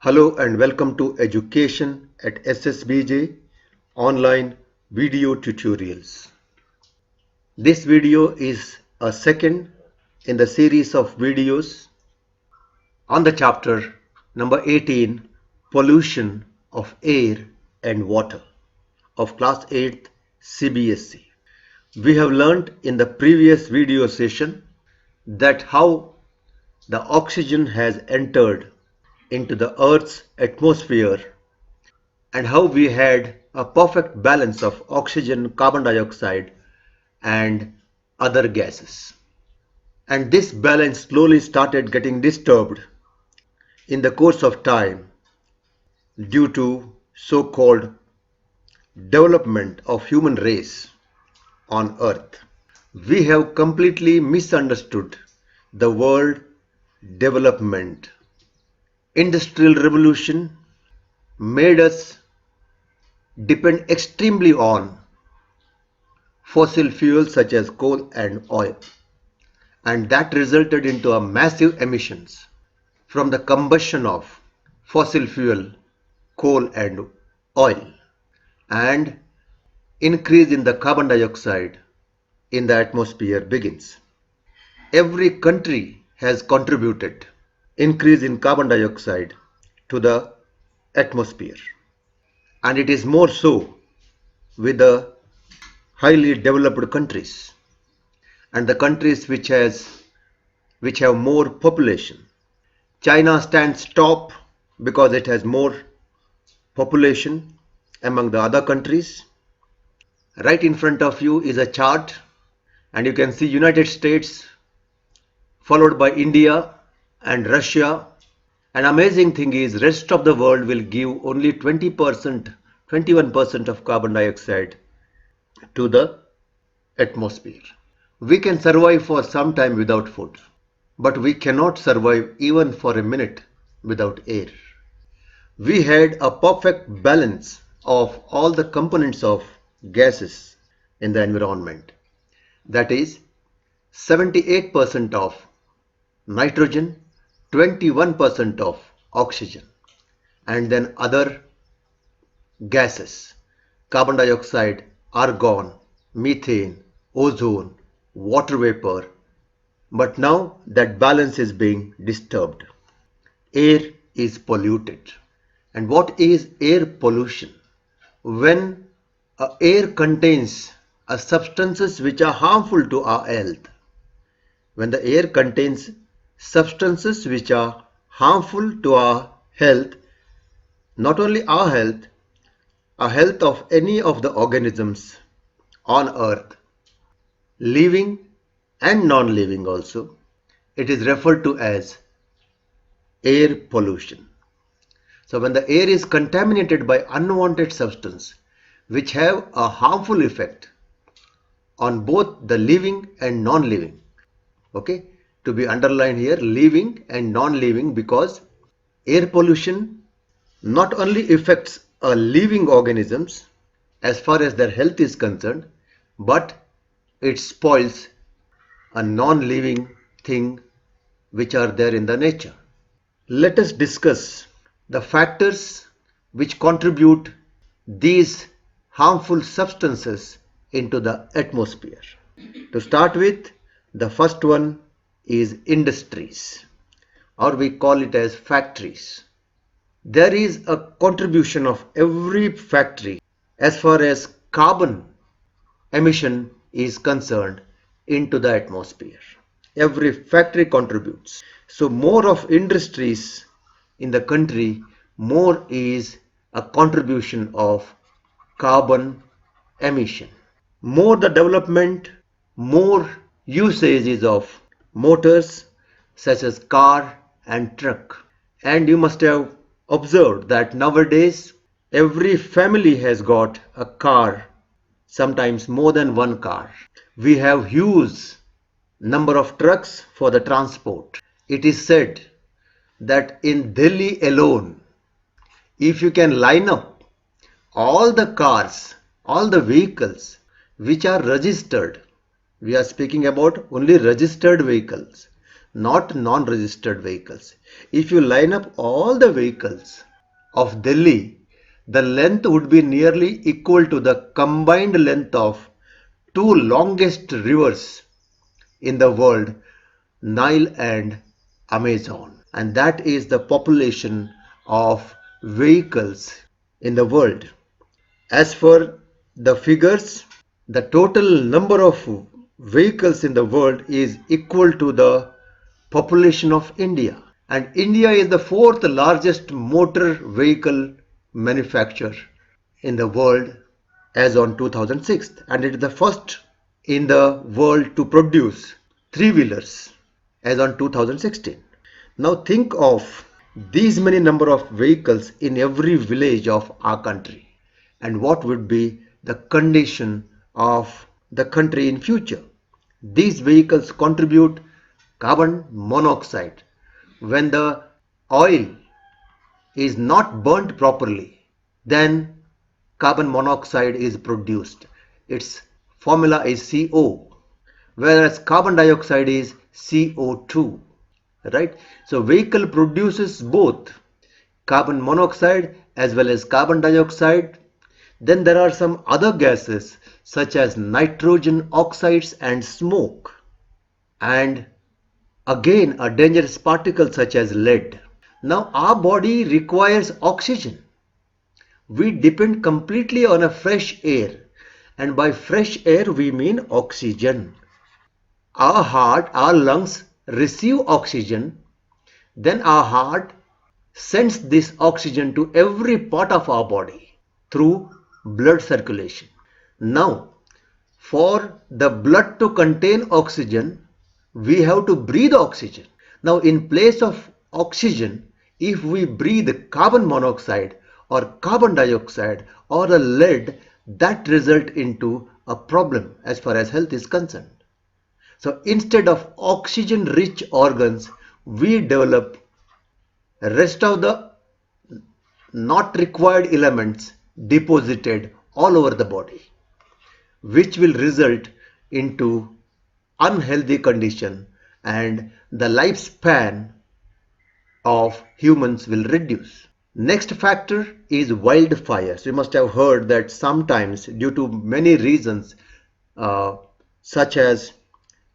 Hello and welcome to Education at SSBJ online video tutorials. This video is a second in the series of videos on the chapter number 18, Pollution of Air and Water of class 8th CBSE. We have learnt in the previous video session that how the oxygen has entered into the Earth's atmosphere and how we had a perfect balance of oxygen, carbon dioxide and other gases. And this balance slowly started getting disturbed in the course of time due to so-called development of human race on Earth. We have completely misunderstood the word development. Industrial revolution made us depend extremely on fossil fuels such as coal and oil, and that resulted into a massive emissions from the combustion of fossil fuel, coal and oil, and increase in the carbon dioxide in the atmosphere begins. Every country has contributed increase in carbon dioxide to the atmosphere, and it is more so with the highly developed countries and the countries which have more population. China stands top because it has more population among the other countries. Right in front of you is a chart and you can see United States followed by India and Russia. An amazing thing is rest of the world will give only 20%, 21% of carbon dioxide to the atmosphere. We can survive for some time without food, but we cannot survive even for a minute without air. We had a perfect balance of all the components of gases in the environment. That is 78% of nitrogen, 21% of oxygen, and then other gases, carbon dioxide, argon, methane, ozone, water vapor. But now that balance is being disturbed. Air is polluted. And what is air pollution? When air contains substances which are harmful to our health. When the air contains substances which are harmful to our health, not only our health of any of the organisms on earth, living and non-living also, it is referred to as air pollution. So when the air is contaminated by unwanted substance which have a harmful effect on both the living and non-living, okay, to be underlined here, living and non-living, because air pollution not only affects living organisms as far as their health is concerned, but it spoils a non-living thing which are there in the nature. Let us discuss the factors which contribute these harmful substances into the atmosphere. To start with, the first one is industries, or we call it as factories. There is a contribution of every factory as far as carbon emission is concerned into the atmosphere. Every factory contributes. So more of industries in the country, more is a contribution of carbon emission. More the development, more usage is of motors such as car and truck. And you must have observed that nowadays every family has got a car, sometimes more than one car. We have huge number of trucks for the transport. It is said that in Delhi alone, if you can line up all the cars, all the vehicles which are registered, we are speaking about only registered vehicles, not non-registered vehicles. If you line up all the vehicles of Delhi, the length would be nearly equal to the combined length of two longest rivers in the world, Nile and Amazon. And that is the population of vehicles in the world. As for the figures, the total number of vehicles in the world is equal to the population of India. And India is the fourth largest motor vehicle manufacturer in the world as on 2006, and it is the first in the world to produce three-wheelers as on 2016. Now think of these many number of vehicles in every village of our country, and what would be the condition of the country in future. These vehicles contribute carbon monoxide. When the oil is not burnt properly, then carbon monoxide is produced. Its formula is CO, whereas carbon dioxide is CO2, right? So vehicle produces both carbon monoxide as well as carbon dioxide. Then there are some other gases such as nitrogen oxides and smoke, and again a dangerous particle such as lead. Now our body requires oxygen. We depend completely on a fresh air, and by fresh air we mean oxygen. Our heart, our lungs receive oxygen, then our heart sends this oxygen to every part of our body through blood circulation. Now, for the blood to contain oxygen, we have to breathe oxygen. Now, in place of oxygen, if we breathe carbon monoxide or carbon dioxide or a lead, that result into a problem as far as health is concerned. So instead of oxygen rich organs, we develop rest of the not required elements deposited all over the body, which will result into unhealthy condition, and the lifespan of humans will reduce. Next factor is wildfires. You must have heard that sometimes due to many reasons such as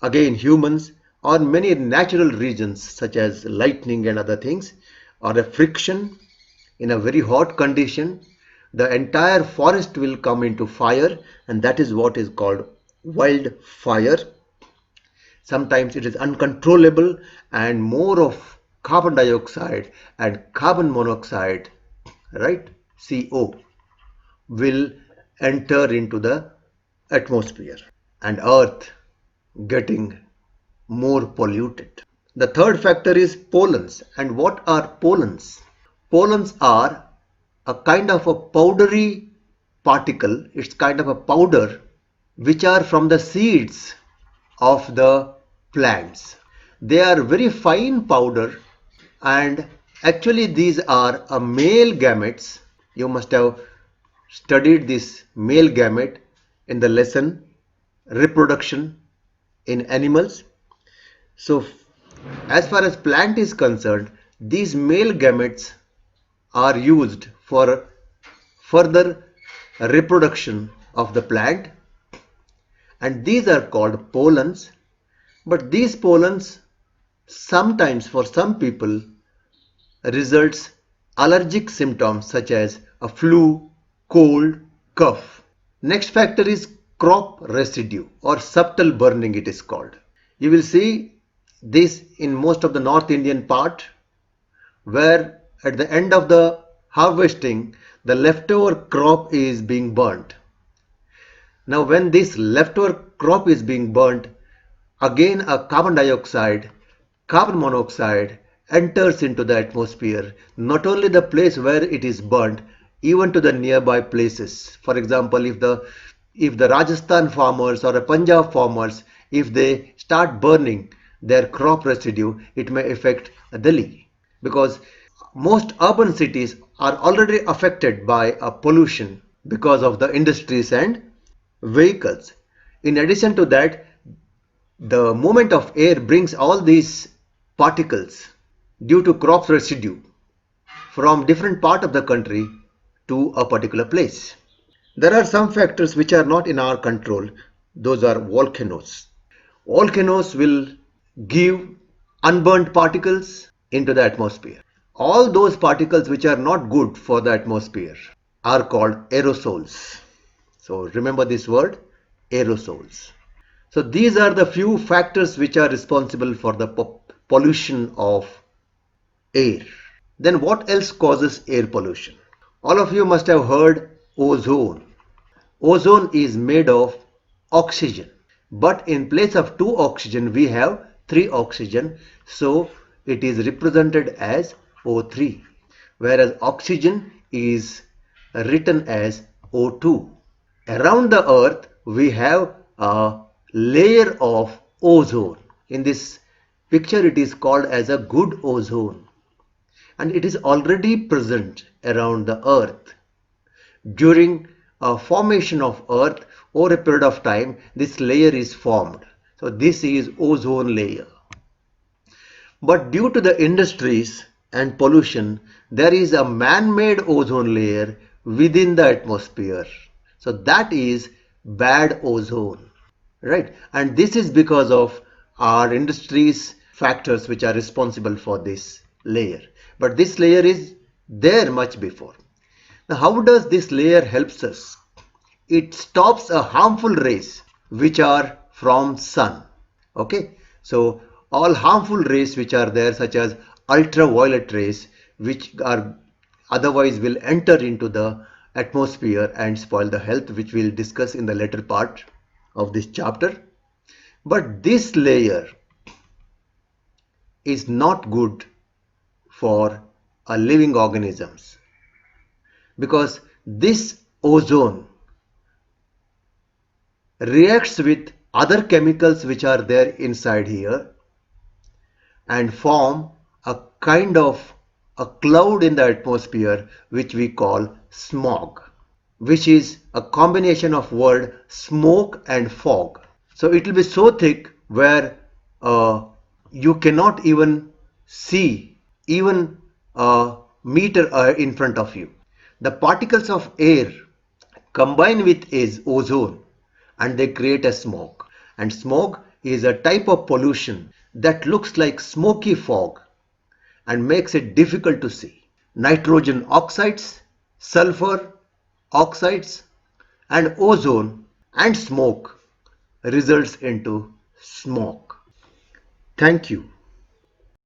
again humans or many natural reasons such as lightning and other things, or a friction in a very hot condition, the entire forest will come into fire, and that is what is called wildfire. Sometimes it is uncontrollable, and more of carbon dioxide and carbon monoxide, right, CO, will enter into the atmosphere and earth getting more polluted. The third factor is pollens. And what are pollens? Pollens are a kind of a powdery particle. It's kind of a powder which are from the seeds of the plants. They are very fine powder, and actually these are a male gametes. You must have studied this male gamete in the lesson reproduction in animals. So as far as plant is concerned, these male gametes are used for further reproduction of the plant, and these are called pollens. But these pollens sometimes for some people results allergic symptoms such as a flu, cold, cough. Next factor is crop residue or subtle burning, it is called. You will see this in most of the North Indian part, where at the end of the harvesting the leftover crop is being burnt. Now when this leftover crop is being burnt, again a carbon dioxide, carbon monoxide enters into the atmosphere, not only the place where it is burnt, even to the nearby places. For example, if the Rajasthan farmers or the Punjab farmers, if they start burning their crop residue, it may affect Delhi, because most urban cities are already affected by a pollution because of the industries and vehicles. In addition to that, the movement of air brings all these particles due to crop residue from different part of the country to a particular place. There are some factors which are not in our control. Those are volcanoes. Volcanoes will give unburnt particles into the atmosphere. All those particles which are not good for the atmosphere are called aerosols. So remember this word, aerosols. So these are the few factors which are responsible for the pollution of air. Then what else causes air pollution? All of you must have heard ozone. Ozone is made of oxygen, but in place of 2 oxygen we have 3 oxygen, so it is represented as O3, whereas oxygen is written as O2. Around the earth we have a layer of ozone. In this picture it is called as a good ozone, and it is already present around the earth. During a formation of earth, over a period of time, this layer is formed. So this is ozone layer. But due to the industries and pollution, there is a man-made ozone layer within the atmosphere. So that is bad ozone, right? And this is because of our industries factors which are responsible for this layer. But this layer is there much before. Now, how does this layer helps us? It stops a harmful rays which are from sun. Okay, so all harmful rays which are there, such as ultraviolet rays, which are otherwise will enter into the atmosphere and spoil the health, which we'll discuss in the later part of this chapter. But this layer is not good for a living organisms, because this ozone reacts with other chemicals which are there inside here and form a kind of a cloud in the atmosphere which we call smog, which is a combination of word smoke and fog. So it will be so thick where you cannot even see even a meter in front of you. The particles of air combine with ozone and they create a smog. And smog is a type of pollution that looks like smoky fog and makes it difficult to see. Nitrogen oxides, sulfur oxides, and ozone and smoke results into smog. Thank you.